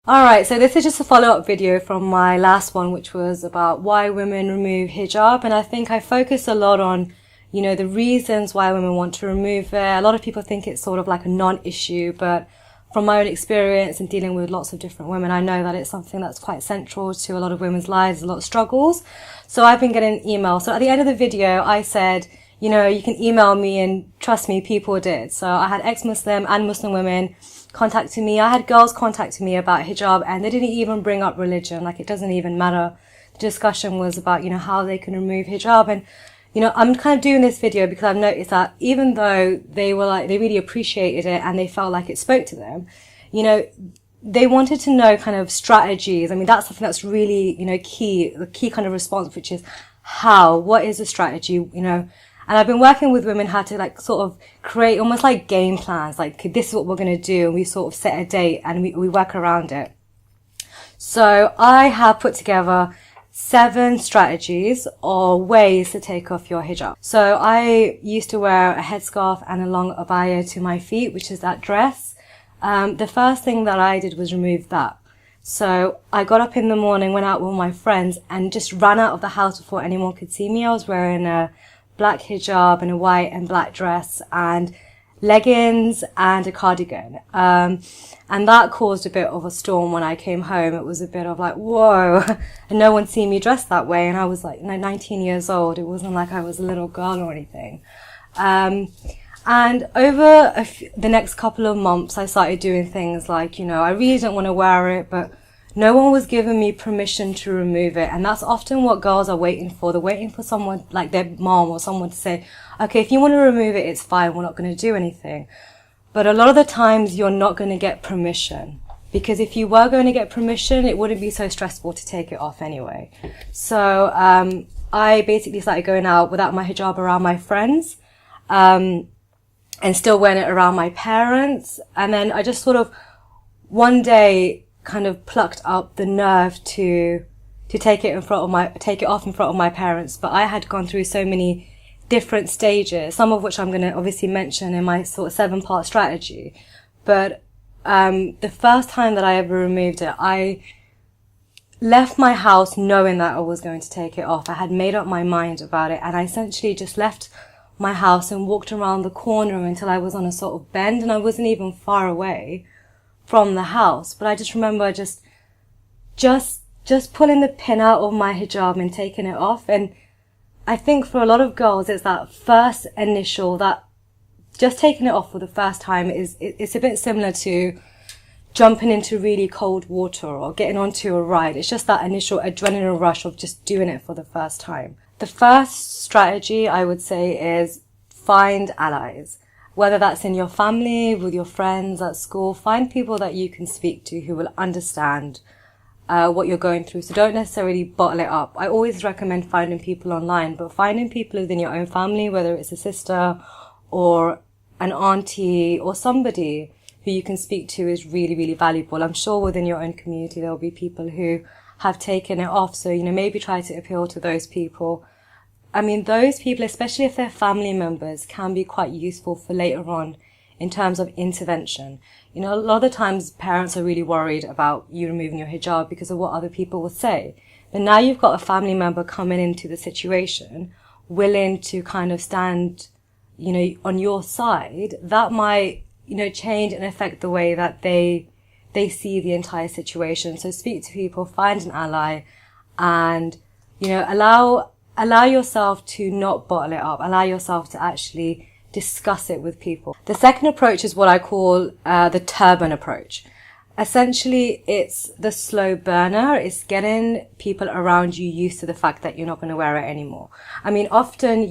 Alright, so this is just a follow-up video from my last one, which was about why women remove hijab. And I think I focused a lot on, the reasons why women want to remove it. A lot of people think it's sort of like a non-issue, but from my own experience and dealing with lots of different women, I know that it's something that's quite central to a lot of women's lives, a lot of struggles. So I've been getting emails. So at the end of the video, I said, you can email me, and trust me, people did. So I had ex-Muslim and Muslim women contacting me. I had girls contacting me about hijab, and they didn't even bring up religion. Like, it doesn't even matter. The discussion was about, how they can remove hijab. And, I'm kind of doing this video because I've noticed that even though they really appreciated it and they felt like it spoke to them, they wanted to know kind of strategies. I mean, that's something that's really, the key kind of response, which is what is the strategy, And I've been working with women how to sort of create almost like game plans, like this is what we're going to do, and we sort of set a date and we work around it. So I have put together 7 strategies or ways to take off your hijab. So I used to wear a headscarf and a long abaya to my feet, which is that dress. The first thing that I did was remove that. So I got up in the morning, went out with my friends, and just ran out of the house before anyone could see me. I was wearing a black hijab and a white and black dress and leggings and a cardigan. And that caused a bit of a storm when I came home. It was a bit of like, whoa, and no one seen me dressed that way. And I was 19 years old. It wasn't like I was a little girl or anything. And over the next couple of months, I started doing things like, I really didn't want to wear it, but no one was giving me permission to remove it. And that's often what girls are waiting for. They're waiting for someone like their mom or someone to say, okay, if you want to remove it, it's fine. We're not going to do anything. But a lot of the times you're not going to get permission, because if you were going to get permission, it wouldn't be so stressful to take it off anyway. So, I basically started going out without my hijab around my friends, and still wearing it around my parents. And then I just sort of one day kind of plucked up the nerve to take it off in front of my parents. But I had gone through so many different stages, some of which I'm going to obviously mention in my sort of 7-part strategy. But the first time that I ever removed it, I left my house knowing that I was going to take it off. I had made up my mind about it, and I essentially just left my house and walked around the corner until I was on a sort of bend, and I wasn't even far away from the house. But I just remember just pulling the pin out of my hijab and taking it off. And I think for a lot of girls, it's that first initial, that just taking it off for the first time it's a bit similar to jumping into really cold water or getting onto a ride. It's just that initial adrenaline rush of just doing it for the first time. The first strategy I would say is find allies. Whether that's in your family, with your friends, at school, find people that you can speak to who will understand what you're going through. So don't necessarily bottle it up. I always recommend finding people online, but finding people within your own family, whether it's a sister or an auntie or somebody who you can speak to, is really, really valuable. I'm sure within your own community there will be people who have taken it off. So, maybe try to appeal to those people. I mean, those people, especially if they're family members, can be quite useful for later on in terms of intervention. A lot of the times parents are really worried about you removing your hijab because of what other people will say. But now you've got a family member coming into the situation, willing to kind of stand, on your side. That might, change and affect the way that they see the entire situation. So speak to people, find an ally, and, allow yourself to not bottle it up. Allow yourself to actually discuss it with people. The second approach is what I call the turban approach. Essentially, it's the slow burner. It's getting people around you used to the fact that you're not going to wear it anymore. I mean, often,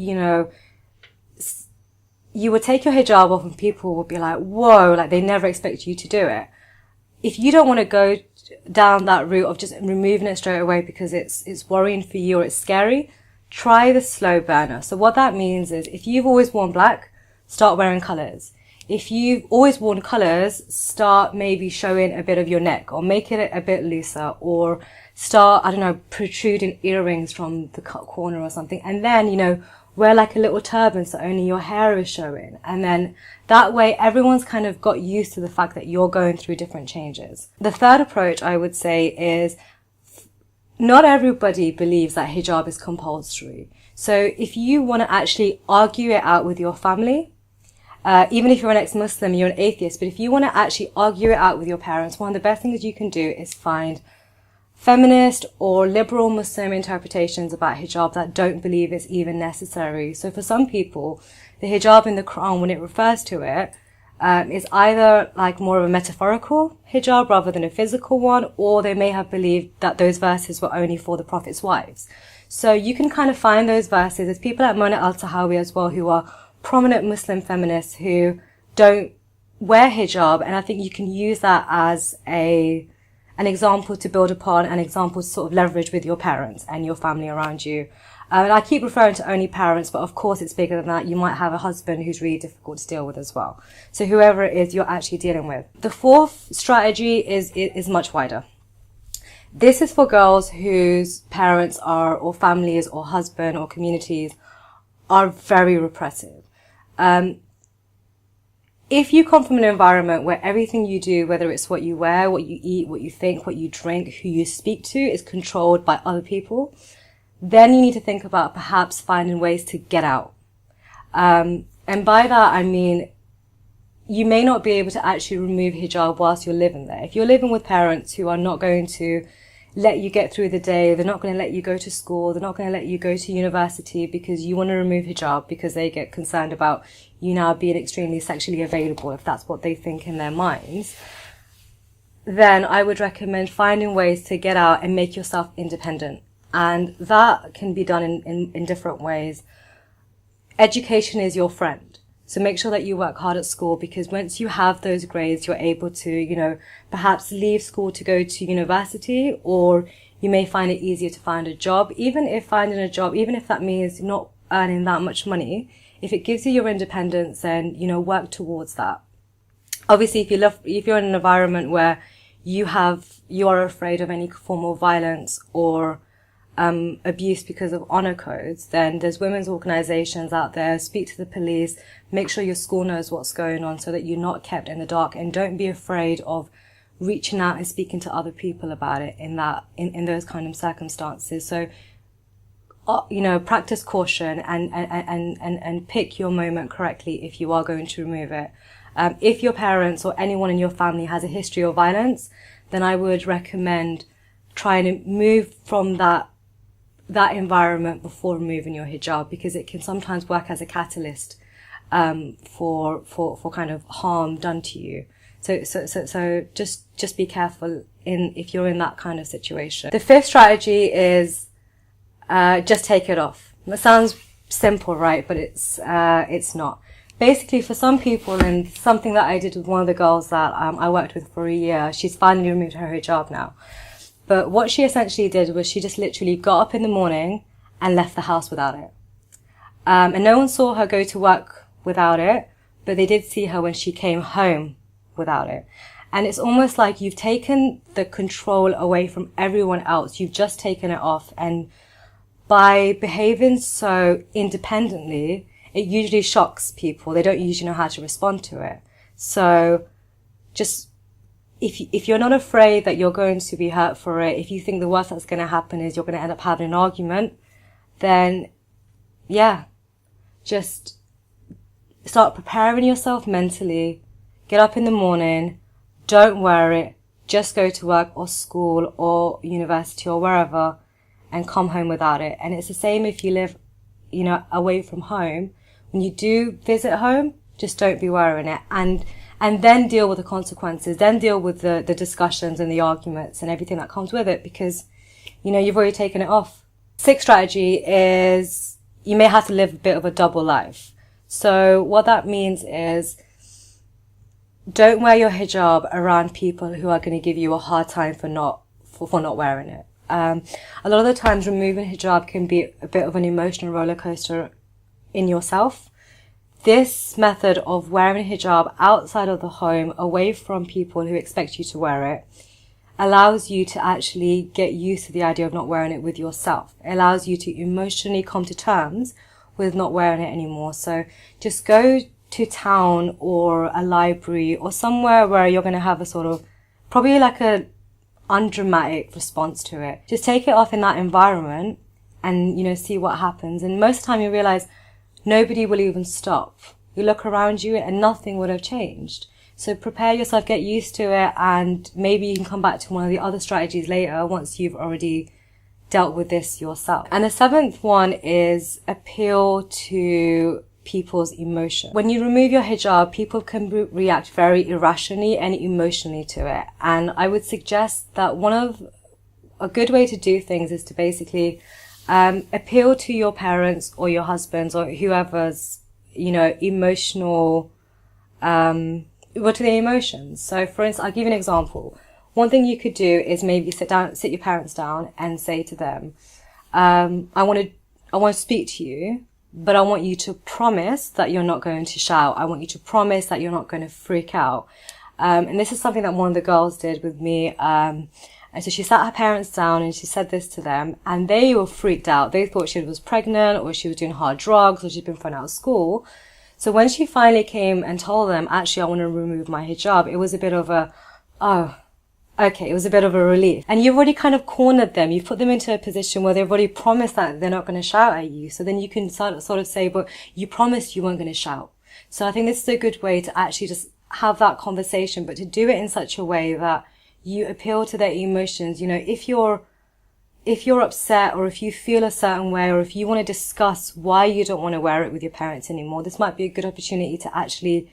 you would take your hijab off and people would be like, whoa, like they never expect you to do it. If you don't want to go down that route of just removing it straight away because it's worrying for you or it's scary, try the slow burner. So what that means is, if you've always worn black, start wearing colours. If you've always worn colours, start maybe showing a bit of your neck or make it a bit looser, or start, protruding earrings from the corner or something. And then, wear like a little turban so only your hair is showing. And then that way everyone's kind of got used to the fact that you're going through different changes. The third approach I would say is not everybody believes that hijab is compulsory. So if you want to actually argue it out with your family, even if you're an ex-Muslim, you're an atheist, but if you want to actually argue it out with your parents, one of the best things you can do is find feminist or liberal Muslim interpretations about hijab that don't believe it's even necessary. So for some people, the hijab in the Quran, when it refers to it, is either like more of a metaphorical hijab rather than a physical one, or they may have believed that those verses were only for the Prophet's wives. So you can kind of find those verses. There's people like Mona al-Tahawi as well who are prominent Muslim feminists who don't wear hijab, and I think you can use that as an example to build upon, an example to sort of leverage with your parents and your family around you. And I keep referring to only parents, but of course it's bigger than that. You might have a husband who's really difficult to deal with as well. So whoever it is you're actually dealing with. The fourth strategy is much wider. This is for girls whose parents are, or families, or husband, or communities are very repressive. If you come from an environment where everything you do, whether it's what you wear, what you eat, what you think, what you drink, who you speak to, is controlled by other people, then you need to think about perhaps finding ways to get out. And by that, I mean, you may not be able to actually remove hijab whilst you're living there. If you're living with parents who are not going to let you get through the day, they're not going to let you go to school, they're not going to let you go to university because you want to remove hijab because they get concerned about you now being extremely sexually available, if that's what they think in their minds, then I would recommend finding ways to get out and make yourself independent. And that can be done in different ways. Education is your friend. So make sure that you work hard at school, because once you have those grades, you're able to, perhaps leave school to go to university, or you may find it easier to find a job. Even if finding a job, even if that means not earning that much money, if it gives you your independence, then, work towards that. Obviously, if you're in an environment where you are afraid of any form of violence or abuse because of honor codes, then there's women's organizations out there. Speak to the police, make sure your school knows what's going on so that you're not kept in the dark, and don't be afraid of reaching out and speaking to other people about it in those kind of circumstances. So, practice caution and pick your moment correctly if you are going to remove it. If your parents or anyone in your family has a history of violence, then I would recommend trying to move from that environment before removing your hijab, because it can sometimes work as a catalyst for kind of harm done to you. So just be careful if you're in that kind of situation. The fifth strategy is just take it off. That sounds simple, right? But it's not. Basically, for some people, and something that I did with one of the girls that I worked with for a year, she's finally removed her hijab now. But what she essentially did was she just literally got up in the morning and left the house without it. And no one saw her go to work without it, but they did see her when she came home without it. And it's almost like you've taken the control away from everyone else. You've just taken it off. And by behaving so independently, it usually shocks people. They don't usually know how to respond to it. So just, if you're not afraid that you're going to be hurt for it, if you think the worst that's going to happen is you're going to end up having an argument, then just start preparing yourself mentally. Get up in the morning, don't wear it, just go to work or school or university or wherever and come home without it. And it's the same if you live, away from home. When you do visit home, just don't be wearing it. And then deal with the consequences, then deal with the discussions and the arguments and everything that comes with it, because, you've already taken it off. Sixth strategy is you may have to live a bit of a double life. So what that means is don't wear your hijab around people who are going to give you a hard time for not wearing it. A lot of the times removing hijab can be a bit of an emotional roller coaster in yourself. This method of wearing a hijab outside of the home, away from people who expect you to wear it, allows you to actually get used to the idea of not wearing it with yourself. It allows you to emotionally come to terms with not wearing it anymore. So just go to town or a library or somewhere where you're going to have a sort of, probably like a undramatic response to it. Just take it off in that environment and, you know, see what happens. And most of the time you realize nobody will even stop. You look around you and nothing would have changed. So prepare yourself, get used to it, and maybe you can come back to one of the other strategies later once you've already dealt with this yourself. And the seventh one is appeal to people's emotion. When you remove your hijab, people can react very irrationally and emotionally to it. And I would suggest that a good way to do things is to basically appeal to your parents or your husbands or whoever's, you know, emotional, what are their emotions? So for instance, I'll give you an example. One thing you could do is maybe sit your parents down and say to them, I want to speak to you, but I want you to promise that you're not going to shout. I want you to promise that you're not going to freak out. And this is something that one of the girls did with me. And so she sat her parents down and she said this to them, and they were freaked out. They thought she was pregnant or she was doing hard drugs or she'd been thrown out of school. So when she finally came and told them, actually, I want to remove my hijab, it was a bit of a, it was a bit of a relief. And you've already kind of cornered them. You've put them into a position where they've already promised that they're not going to shout at you. So then you can sort of say, but you promised you weren't going to shout. So I think this is a good way to actually just have that conversation, but to do it in such a way that you appeal to their emotions. You know, if you're upset or if you feel a certain way or if you want to discuss why you don't want to wear it with your parents anymore, this might be a good opportunity to actually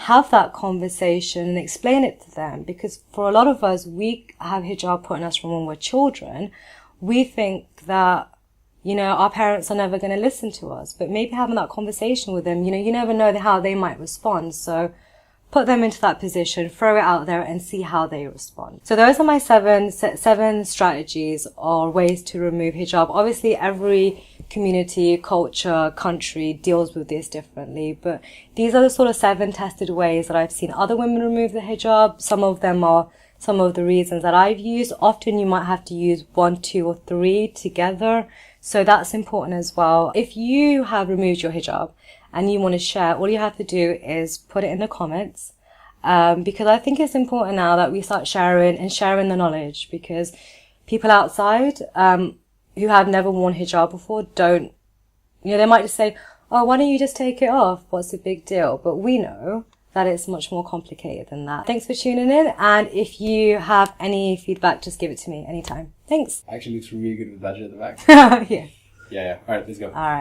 have that conversation and explain it to them. Because for a lot of us, we have hijab put on us from when we're children. We think that, you know, our parents are never going to listen to us. But maybe having that conversation with them, you know, you never know how they might respond. So put them into that position, throw it out there and see how they respond. So those are my seven strategies or ways to remove hijab. Obviously, every community, culture, country deals with this differently, but these are the sort of 7 tested ways that I've seen other women remove the hijab. Some of them are some of the reasons that I've used. Often you might have to use 1, 2 or 3 together. So that's important as well. If you have removed your hijab and you want to share, all you have to do is put it in the comments. Because I think it's important now that we start sharing the knowledge, because people outside, who have never worn hijab before don't, you know, they might just say, oh, why don't you just take it off? What's the big deal? But we know that it's much more complicated than that. Thanks for tuning in. And if you have any feedback, just give it to me anytime. Thanks. Actually looks really good with the badge at the back. Yeah. Yeah. All right, let's go. All right.